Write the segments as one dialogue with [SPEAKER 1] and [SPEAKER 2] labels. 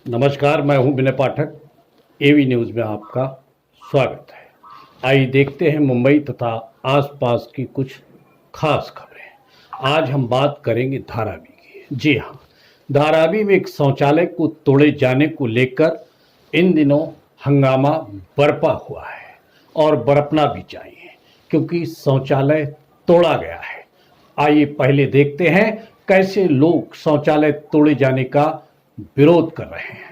[SPEAKER 1] नमस्कार, मैं हूं विनय पाठक। एवी न्यूज़ में आपका स्वागत है। आइए देखते हैं मुंबई तथा आसपास की कुछ खास खबरें। आज हम बात करेंगे धारावी की। जी हां, धारावी में एक शौचालय को तोड़े जाने को लेकर इन दिनों हंगामा बरपा हुआ है और बरपना भी चाहिए, क्योंकि शौचालय तोड़ा गया है। आइए पहले देखते हैं कैसे लोग शौचालय तोड़े जाने का विरोध कर रहे हैं।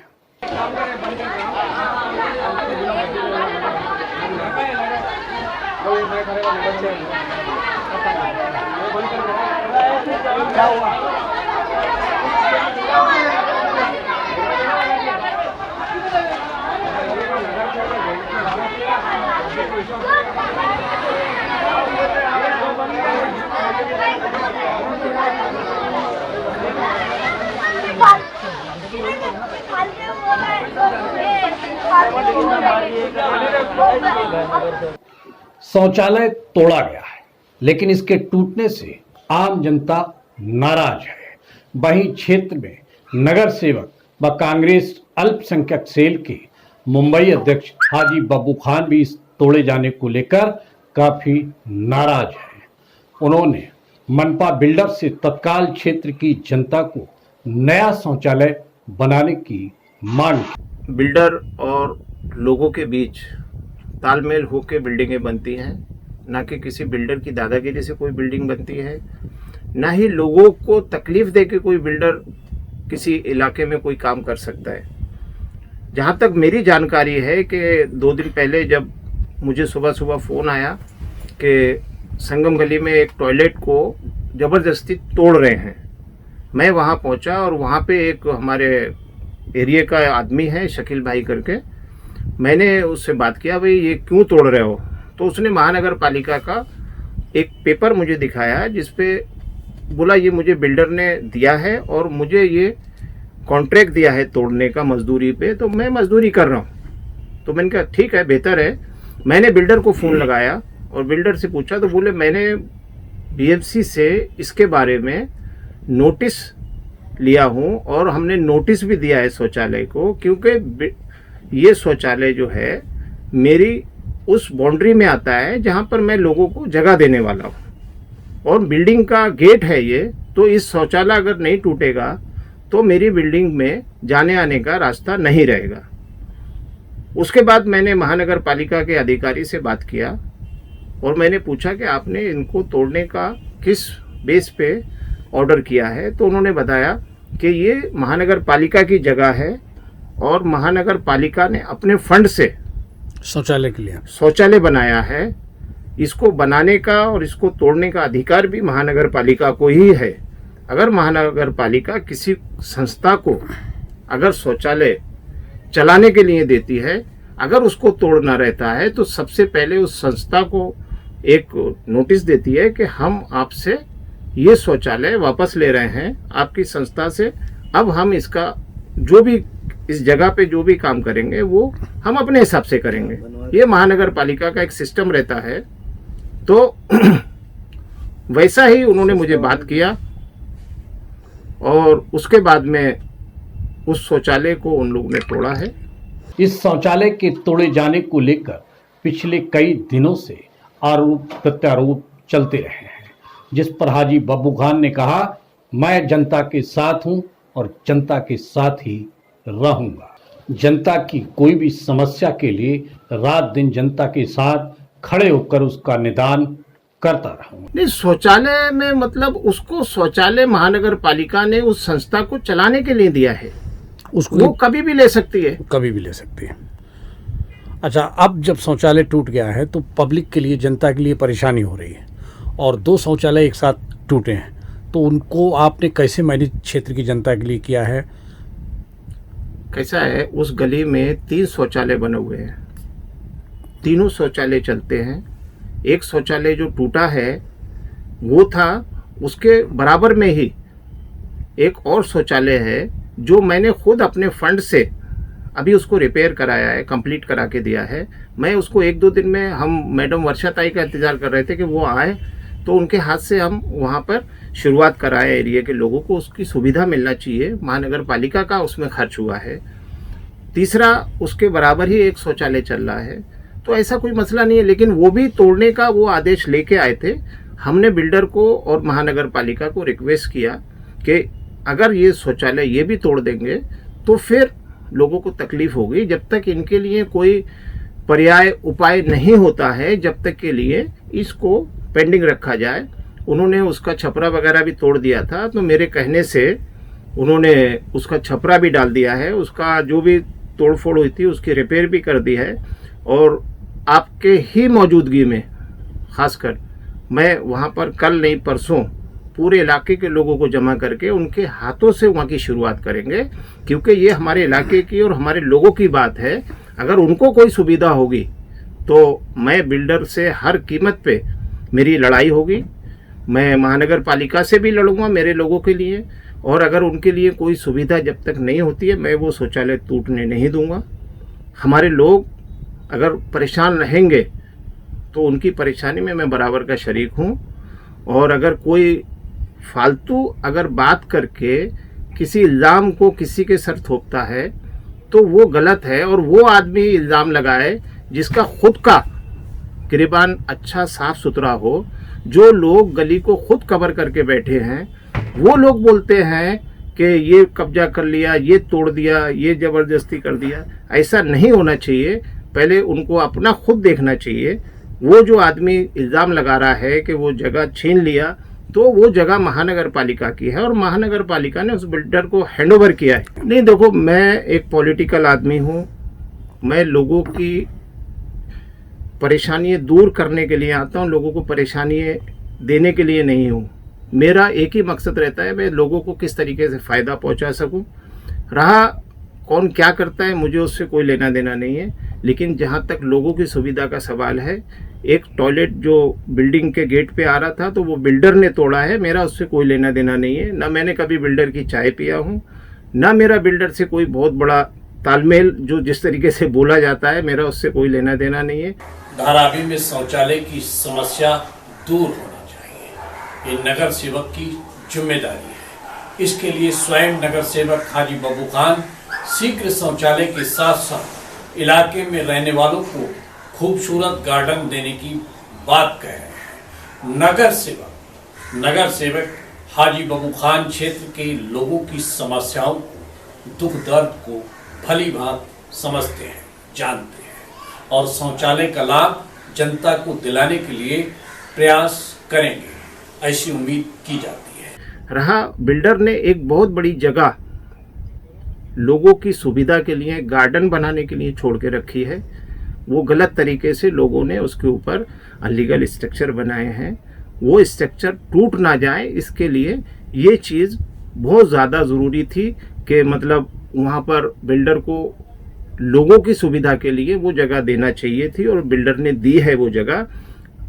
[SPEAKER 1] शौचालय तोड़ा गया है, लेकिन इसके टूटने से आम जनता नाराज है। वहीं क्षेत्र में नगर सेवक व कांग्रेस अल्पसंख्यक सेल के मुंबई अध्यक्ष हाजी बब्बू खान भी इस तोड़े जाने को लेकर काफी नाराज हैं। उन्होंने मनपा बिल्डर से तत्काल क्षेत्र की जनता को नया शौचालय बनाने की मांग की।
[SPEAKER 2] बिल्डर और लोगों के बीच तालमेल होकर बिल्डिंगें बनती हैं, ना कि किसी बिल्डर की दादागिरी से कोई बिल्डिंग बनती है, ना ही लोगों को तकलीफ दे के कोई बिल्डर किसी इलाके में कोई काम कर सकता है। जहाँ तक मेरी जानकारी है कि 2 दिन पहले जब मुझे सुबह सुबह फ़ोन आया कि संगम गली में एक टॉयलेट को ज़बरदस्ती तोड़ रहे हैं, मैं वहाँ पहुँचा और वहाँ पे एक हमारे एरिया का आदमी है शकील भाई करके, मैंने उससे बात किया, भाई ये क्यों तोड़ रहे हो? तो उसने महानगर पालिका का एक पेपर मुझे दिखाया जिस पे बोला ये मुझे बिल्डर ने दिया है और मुझे ये कॉन्ट्रैक्ट दिया है तोड़ने का मजदूरी पे, तो मैं मजदूरी कर रहा हूँ। तो मैंने कहा ठीक है, बेहतर है। मैंने बिल्डर को फ़ोन लगाया और बिल्डर से पूछा तो बोले मैंने बीएमसी से इसके बारे में नोटिस लिया हूँ और हमने नोटिस भी दिया है शौचालय को, क्योंकि ये शौचालय जो है मेरी उस बाउंड्री में आता है जहाँ पर मैं लोगों को जगह देने वाला हूँ और बिल्डिंग का गेट है ये, तो इस शौचालय अगर नहीं टूटेगा तो मेरी बिल्डिंग में जाने आने का रास्ता नहीं रहेगा। उसके बाद मैंने महानगर पालिका के अधिकारी से बात किया और मैंने पूछा कि आपने इनको तोड़ने का किस बेस पे ऑर्डर किया है, तो उन्होंने बताया कि ये महानगर पालिका की जगह है और महानगर पालिका ने अपने फंड से
[SPEAKER 1] शौचालय के लिए
[SPEAKER 2] शौचालय बनाया है। इसको बनाने का और इसको तोड़ने का अधिकार भी महानगर पालिका को ही है। अगर महानगर पालिका किसी संस्था को अगर शौचालय चलाने के लिए देती है, अगर उसको तोड़ना रहता है तो सबसे पहले उस संस्था को एक नोटिस देती है कि हम आपसे ये शौचालय वापस ले रहे हैं आपकी संस्था से, अब हम इसका जो भी इस जगह पे जो भी काम करेंगे वो हम अपने हिसाब से करेंगे। ये महानगर पालिका का एक सिस्टम रहता है। तो वैसा ही उन्होंने मुझे बात किया और उसके बाद में उस शौचालय को उन लोगों ने तोड़ा है।
[SPEAKER 1] इस शौचालय के तोड़े जाने को लेकर पिछले कई दिनों से आरोप प्रत्यारोप चलते रहे हैं, जिस पर हाजी बब्बू खान ने कहा मैं जनता के साथ हूं और जनता के साथ ही रहूंगा। जनता की कोई भी समस्या के लिए रात दिन जनता के साथ खड़े होकर उसका निदान करता रहूंगा।
[SPEAKER 2] नहीं, शौचालय में मतलब उसको शौचालय महानगर पालिका ने उस संस्था को चलाने के लिए दिया है, उसको वो कभी भी ले सकती है,
[SPEAKER 3] कभी भी ले सकती है। अच्छा, अब जब शौचालय टूट गया है तो पब्लिक के लिए, जनता के लिए परेशानी हो रही है और 2 शौचालय एक साथ टूटे हैं, तो उनको आपने कैसे मैनेज क्षेत्र की जनता के लिए किया है?
[SPEAKER 2] कैसा है, उस गली में 3 शौचालय बने हुए हैं, तीनों शौचालय चलते हैं। एक शौचालय जो टूटा है वो था, उसके बराबर में ही एक और शौचालय है जो मैंने खुद अपने फंड से अभी उसको रिपेयर कराया है, कंप्लीट करा के दिया है। मैं उसको 1-2 दिन में, हम मैडम वर्षा ताई का इंतज़ार कर रहे थे कि वो आए, तो उनके हाथ से हम वहाँ पर शुरुआत कराए। एरिया के लोगों को उसकी सुविधा मिलना चाहिए, महानगर पालिका का उसमें खर्च हुआ है तीसरा उसके बराबर ही एक शौचालय चल रहा है। तो ऐसा कोई मसला नहीं है, लेकिन वो भी तोड़ने का वो आदेश लेके आए थे। हमने बिल्डर को और महानगर पालिका को रिक्वेस्ट किया कि अगर ये शौचालय ये भी तोड़ देंगे तो फिर लोगों को तकलीफ होगी। जब तक इनके लिए कोई पर्याय उपाय नहीं होता है, जब तक के लिए इसको पेंडिंग रखा जाए। उन्होंने उसका छपरा वगैरह भी तोड़ दिया था, तो मेरे कहने से उन्होंने उसका छपरा भी डाल दिया है, उसका जो भी तोड़फोड़ हुई थी उसकी रिपेयर भी कर दी है। और आपके ही मौजूदगी में खासकर मैं वहाँ पर कल नहीं परसों पूरे इलाके के लोगों को जमा करके उनके हाथों से वहाँ की शुरुआत करेंगे, क्योंकि ये हमारे इलाके की और हमारे लोगों की बात है। अगर उनको कोई सुविधा होगी तो मैं बिल्डर से हर कीमत पे मेरी लड़ाई होगी। मैं महानगर पालिका से भी लड़ूंगा मेरे लोगों के लिए, और अगर उनके लिए कोई सुविधा जब तक नहीं होती है मैं वो शौचालय टूटने नहीं दूंगा। हमारे लोग अगर परेशान रहेंगे तो उनकी परेशानी में मैं बराबर का शरीक हूँ। और अगर कोई फालतू अगर बात करके किसी इल्ज़ाम को किसी के सर थोपता है तो वो गलत है। और वो आदमी इल्ज़ाम लगाए जिसका खुद का गिरेबान अच्छा साफ सुथरा हो। जो लोग गली को खुद कवर करके बैठे हैं वो लोग बोलते हैं कि ये कब्जा कर लिया, ये तोड़ दिया, ये ज़बरदस्ती कर दिया। ऐसा नहीं होना चाहिए। पहले उनको अपना खुद देखना चाहिए। वो जो आदमी इल्ज़ाम लगा रहा है कि वो जगह छीन लिया, तो वो जगह महानगर पालिका की है और महानगर पालिका ने उस बिल्डर को हैंडओवर किया है। नहीं, देखो, मैं एक पॉलिटिकल आदमी हूँ। मैं लोगों की परेशानियाँ दूर करने के लिए आता हूँ, लोगों को परेशानियाँ देने के लिए नहीं हूँ। मेरा एक ही मकसद रहता है, मैं लोगों को किस तरीके से फ़ायदा पहुँचा सकूँ। रहा कौन क्या करता है मुझे उससे कोई लेना देना नहीं है। लेकिन जहाँ तक लोगों की सुविधा का सवाल है, एक टॉयलेट जो बिल्डिंग के गेट पे आ रहा था तो वो बिल्डर ने तोड़ा है, मेरा उससे कोई लेना देना नहीं है। ना मैंने कभी बिल्डर की चाय पिया हूँ, ना मेरा बिल्डर से कोई बहुत बड़ा तालमेल जो जिस तरीके से बोला जाता है, मेरा उससे कोई लेना देना नहीं है।
[SPEAKER 1] धारावी में शौचालय की समस्या दूर होना चाहिए, ये नगर सेवक की जिम्मेदारी है। इसके लिए स्वयं नगर सेवक हाजी बाबू खान शीघ्र शौचालय के साथ साथ इलाके में रहने वालों को खूबसूरत गार्डन देने की बात कह रहे हैं। नगर सेवक हाजी बाबू खान क्षेत्र के लोगों की समस्याओं को, दुख दर्द को भली भांत समझते हैं, जानते हैं और शौचालय का लाभ जनता को दिलाने के लिए प्रयास करेंगे, ऐसी उम्मीद की जाती है।
[SPEAKER 2] रहा बिल्डर ने एक बहुत बड़ी जगह लोगों की सुविधा के लिए गार्डन बनाने के लिए छोड़ के रखी है, वो गलत तरीके से लोगों ने उसके ऊपर अनलीगल स्ट्रक्चर बनाए हैं। वो स्ट्रक्चर टूट ना जाए, इसके लिए ये चीज़ बहुत ज़्यादा ज़रूरी थी कि मतलब वहाँ पर बिल्डर को लोगों की सुविधा के लिए वो जगह देना चाहिए थी और बिल्डर ने दी है वो जगह।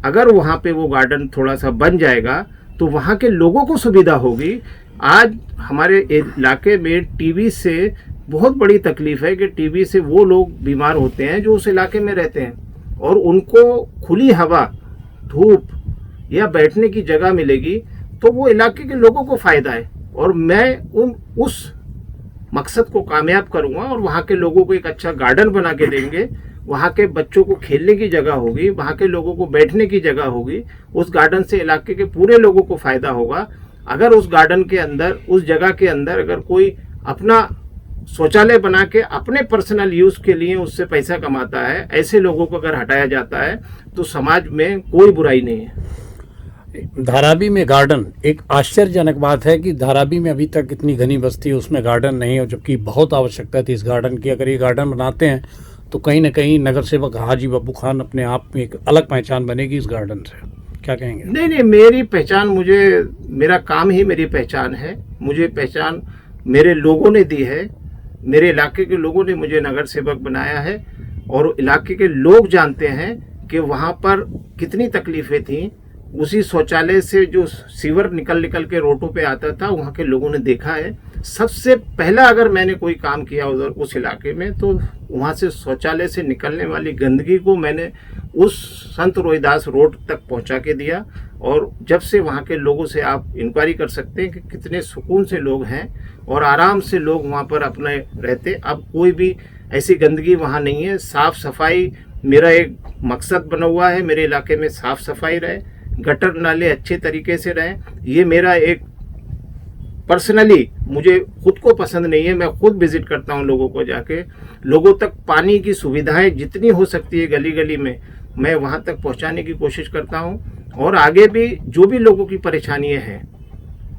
[SPEAKER 2] अगर वहाँ पे वो गार्डन थोड़ा सा बन जाएगा तो वहाँ के लोगों को सुविधा होगी। आज हमारे इलाके में टीबी से बहुत बड़ी तकलीफ है कि टीबी से वो लोग बीमार होते हैं जो उस इलाके में रहते हैं, और उनको खुली हवा, धूप या बैठने की जगह मिलेगी तो वो इलाके के लोगों को फ़ायदा है। और मैं उस मकसद को कामयाब करूँगा और वहाँ के लोगों को एक अच्छा गार्डन बना के देंगे। वहाँ के बच्चों को खेलने की जगह होगी, वहाँ के लोगों को बैठने की जगह होगी। उस गार्डन से इलाके के पूरे लोगों को फ़ायदा होगा। अगर उस गार्डन के अंदर, उस जगह के अंदर अगर कोई अपना शौचालय बना के अपने पर्सनल यूज़ के लिए उससे पैसा कमाता है, ऐसे लोगों को अगर हटाया जाता है तो समाज में कोई बुराई नहीं है।
[SPEAKER 3] धारावी में गार्डन, एक आश्चर्यजनक बात है कि धारावी में अभी तक इतनी घनी बस्ती है, उसमें गार्डन नहीं है, जबकि बहुत आवश्यकता थी इस गार्डन की। अगर ये गार्डन बनाते हैं तो कहीं ना कहीं नगर सेवक हाजी बाबू खान अपने आप में एक अलग पहचान बनेगी इस गार्डन से। क्या कहेंगे?
[SPEAKER 2] नहीं, मेरी पहचान, मेरा काम ही मेरी पहचान है। मुझे पहचान मेरे लोगों ने दी है, मेरे इलाके के लोगों ने मुझे नगर सेवक बनाया है और इलाके के लोग जानते हैं कि वहाँ पर कितनी तकलीफ़ें थीं। उसी शौचालय से जो सीवर निकल के रोडों पे आता था, वहाँ के लोगों ने देखा है। सबसे पहला अगर मैंने कोई काम किया उधर उस इलाके में तो वहाँ से शौचालय से निकलने वाली गंदगी को मैंने उस संत रोहिदास रोड तक पहुँचा के दिया। और जब से वहाँ के लोगों से आप इंक्वायरी कर सकते हैं कि कितने सुकून से लोग हैं और आराम से लोग वहाँ पर अपने रहते। अब कोई भी ऐसी गंदगी वहाँ नहीं है। साफ सफाई मेरा एक मकसद बना हुआ है, मेरे इलाके में साफ सफाई रहे, गटर नाले अच्छे तरीके से रहें। ये मेरा एक पर्सनली, मुझे खुद को पसंद नहीं है, मैं खुद विजिट करता हूँ लोगों को जाके। लोगों तक पानी की सुविधाएं जितनी हो सकती है गली गली में, मैं वहाँ तक पहुँचाने की कोशिश करता हूँ। और आगे भी जो भी लोगों की परेशानियाँ हैं,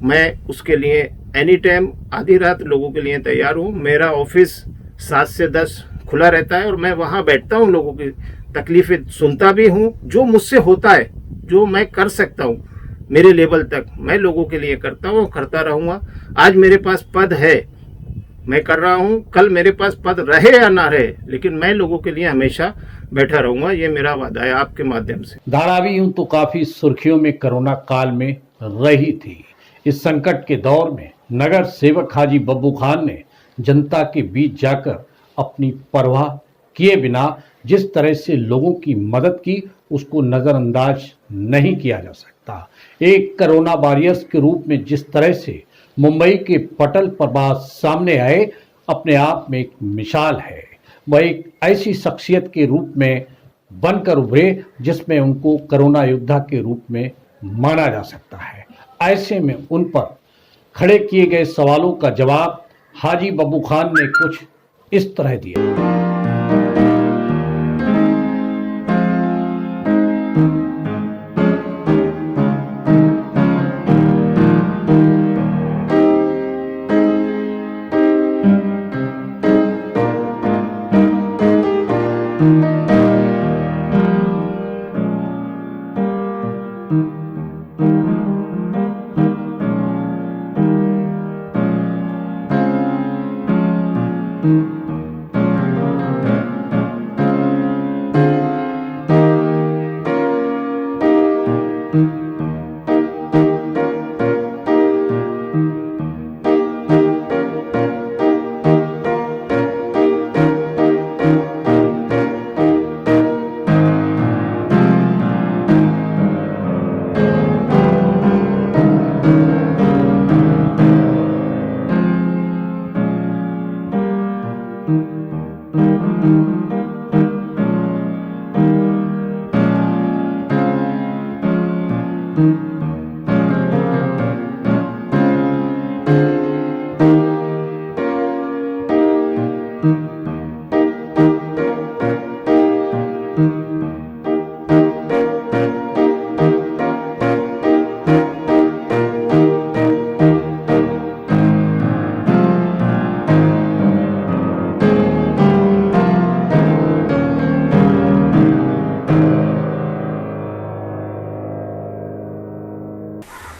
[SPEAKER 2] मैं उसके लिए एनी टाइम आधी रात लोगों के लिए तैयार हूँ। मेरा ऑफिस 7 से 10 खुला रहता है और मैं वहाँ बैठता हूँ, लोगों की तकलीफें सुनता भी हूँ। जो मुझसे होता है, जो मैं कर सकता हूँ मेरे लेवल तक, मैं लोगों के लिए करता हूँ, करता रहूँगा। आज मेरे पास पद है, मैं कर रहा हूँ, कल मेरे पास पद रहे या ना रहे, लेकिन मैं लोगों के लिए हमेशा बैठा रहूँगा। ये मेरा वादा है आपके माध्यम से।
[SPEAKER 1] धारावी यूं तो काफी सुर्खियों में कोरोना काल में रही थी। इस संकट के दौर में नगर सेवक हाजी बब्बू खान ने जनता के बीच जाकर अपनी परवाह किए बिना जिस तरह से लोगों की मदद की, उसको नजरअंदाज नहीं किया जा सकता। एक कोरोना वॉरियर्स के रूप में जिस तरह से मुंबई के पटल पर बात सामने आए, अपने आप में एक मिसाल है। वह एक ऐसी शख्सियत के रूप में बनकर उभरे जिसमें उनको कोरोना योद्धा के रूप में माना जा सकता है। ऐसे में उन पर खड़े किए गए सवालों का जवाब हाजी बब्बू खान ने कुछ इस तरह दिया।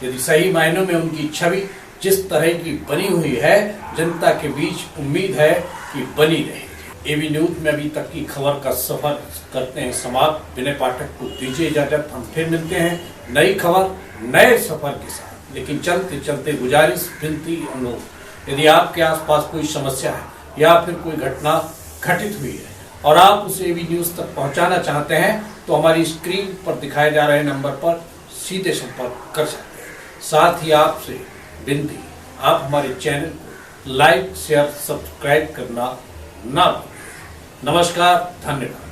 [SPEAKER 1] यदि सही मायनों में उनकी छवि जिस तरह की बनी हुई है, जनता के बीच उम्मीद है कि बनी रहेगी। एबी न्यूज में अभी तक की खबर का सफर करते हैं समाप्त। विनय पाठक को दीजिए इजाजत। हम फिर मिलते हैं नई खबर नए सफर के साथ। लेकिन चलते चलते गुजारिश, विनती, अनुरोध, यदि आपके आसपास कोई समस्या है या फिर कोई घटना घटित हुई है और आप उसे एबी न्यूज तक पहुंचाना चाहते हैं, तो हमारी स्क्रीन पर दिखाए जा रहे नंबर पर सीधे संपर्क कर सकते हैं। साथ ही आपसे विनती, आप हमारे चैनल को लाइक, शेयर, सब्सक्राइब करना ना भूलें। नमस्कार, धन्यवाद।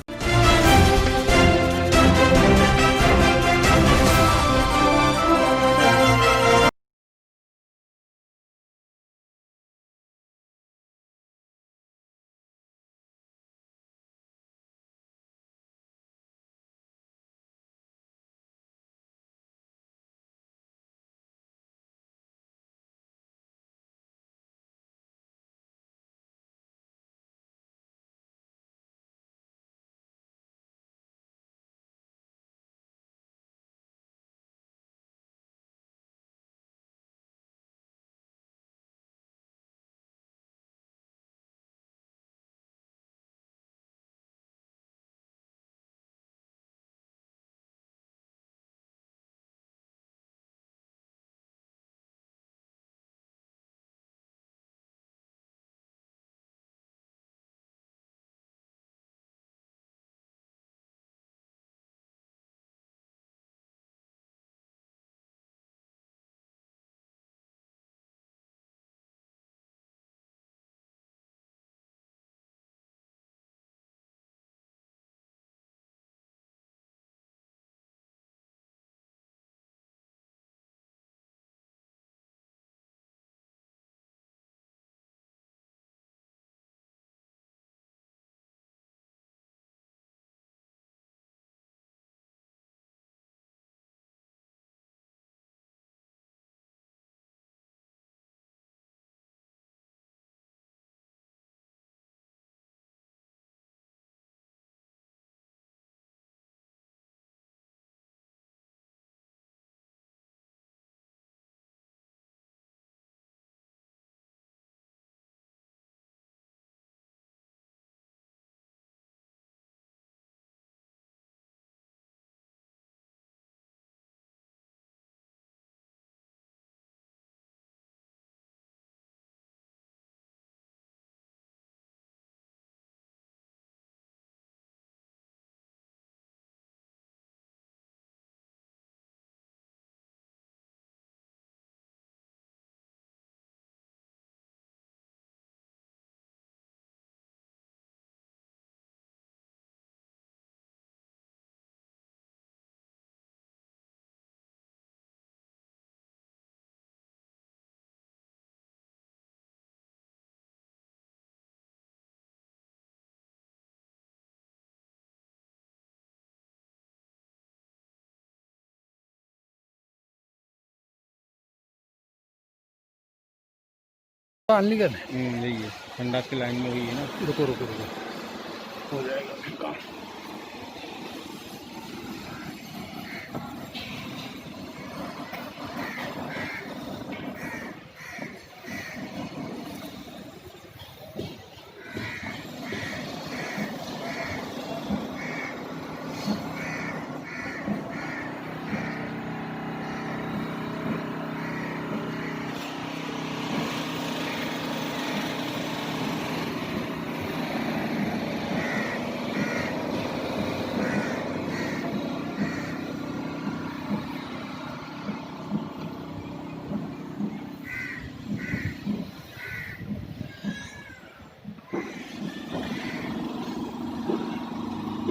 [SPEAKER 3] अनलीगल है।
[SPEAKER 4] यही है, संडास की लाइन में हुई है ना।
[SPEAKER 3] रुको रुको रुको, हो जाएगा फिर काम।